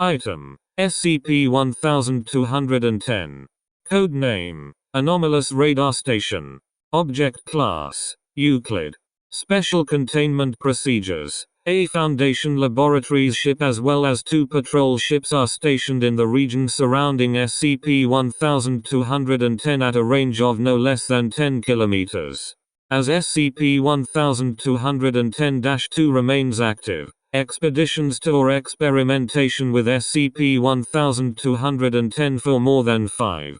Item: SCP-1210. Code name: Anomalous Radar Station. Object Class: Euclid. Special Containment Procedures: A Foundation Laboratories ship as well as 2 patrol ships are stationed in the region surrounding SCP-1210 at a range of no less than 10 km. As SCP-1210-2 remains active, expeditions to or experimentation with SCP-1210 for more than 5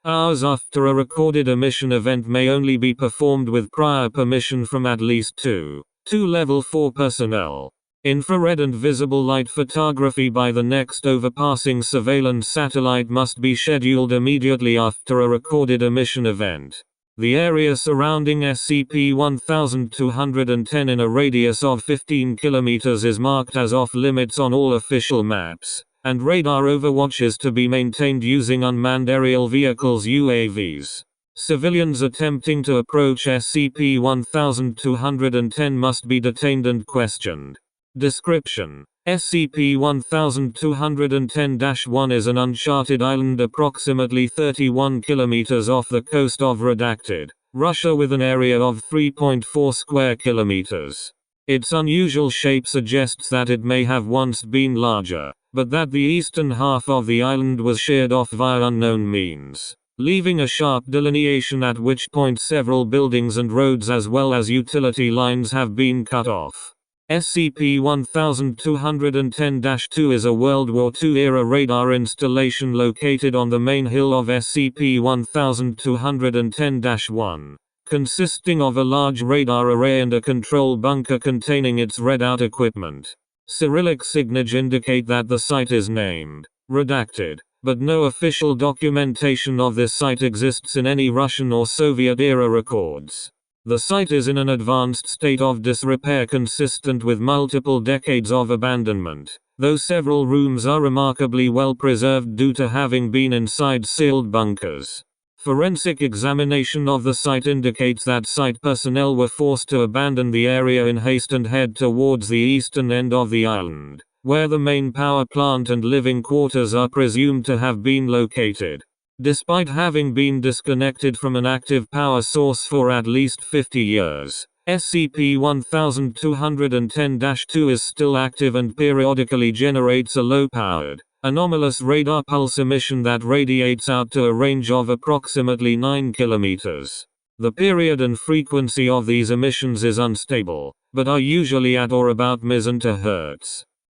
hours after a recorded emission event may only be performed with prior permission from at least 2 Level 4 personnel. Infrared and visible light photography by the next overpassing surveillance satellite must be scheduled immediately after a recorded emission event. The area surrounding SCP-1210 in a radius of 15 km is marked as off-limits on all official maps, and radar overwatch is to be maintained using unmanned aerial vehicles (UAVs). Civilians attempting to approach SCP-1210 must be detained and questioned. Description: SCP-1210-1 is an uncharted island approximately 31 km off the coast of Redacted, Russia with an area of 3.4 square kilometers. Its unusual shape suggests that it may have once been larger, but that the eastern half of the island was sheared off via unknown means, leaving a sharp delineation at which point several buildings and roads as well as utility lines have been cut off. SCP-1210-2 is a World War II-era radar installation located on the main hill of SCP-1210-1, consisting of a large radar array and a control bunker containing its readout equipment. Cyrillic signage indicate that the site is named Redacted, but no official documentation of this site exists in any Russian or Soviet-era records. The site is in an advanced state of disrepair consistent with multiple decades of abandonment, though several rooms are remarkably well preserved due to having been inside sealed bunkers. Forensic examination of the site indicates that site personnel were forced to abandon the area in haste and head towards the eastern end of the island, where the main power plant and living quarters are presumed to have been located. Despite having been disconnected from an active power source for at least 50 years, SCP-1210-2 is still active and periodically generates a low-powered, anomalous radar pulse emission that radiates out to a range of approximately 9 km. The period and frequency of these emissions is unstable, but are usually at or about ms.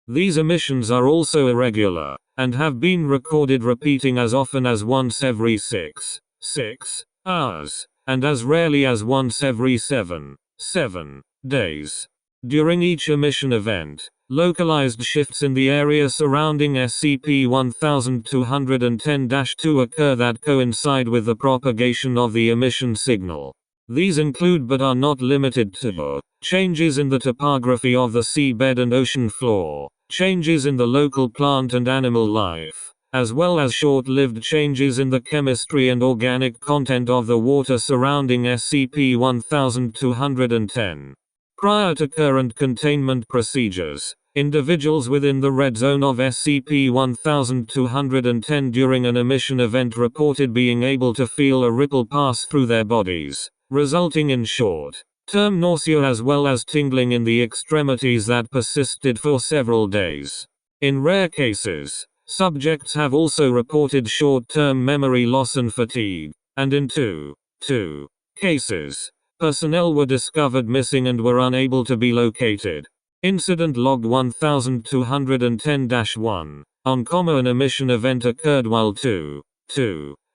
These emissions are also irregular, and have been recorded repeating as often as once every 6 hours, and as rarely as once every 7 days. During each emission event, localized shifts in the area surrounding SCP-1210-2 occur that coincide with the propagation of the emission signal. These include but are not limited to changes in the topography of the seabed and ocean floor, changes in the local plant and animal life, as well as short-lived changes in the chemistry and organic content of the water surrounding SCP-1210. Prior to current containment procedures, individuals within the red zone of SCP-1210 during an emission event reported being able to feel a ripple pass through their bodies, resulting in short-term nausea as well as tingling in the extremities that persisted for several days. In rare cases, subjects have also reported short-term memory loss and fatigue, and in two cases, personnel were discovered missing and were unable to be located. Incident Log 1210-1. Uncommon emission event occurred while two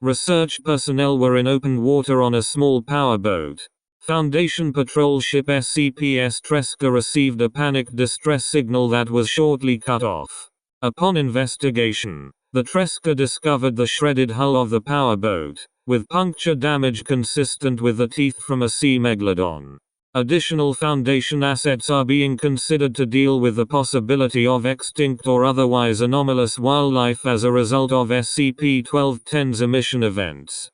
research personnel were in open water on a small power boat. Foundation patrol ship SCP-S Treska received a panic distress signal that was shortly cut off. Upon investigation, the Treska discovered the shredded hull of the power boat, with puncture damage consistent with the teeth from a sea megalodon. Additional Foundation assets are being considered to deal with the possibility of extinct or otherwise anomalous wildlife as a result of SCP-1210's emission events.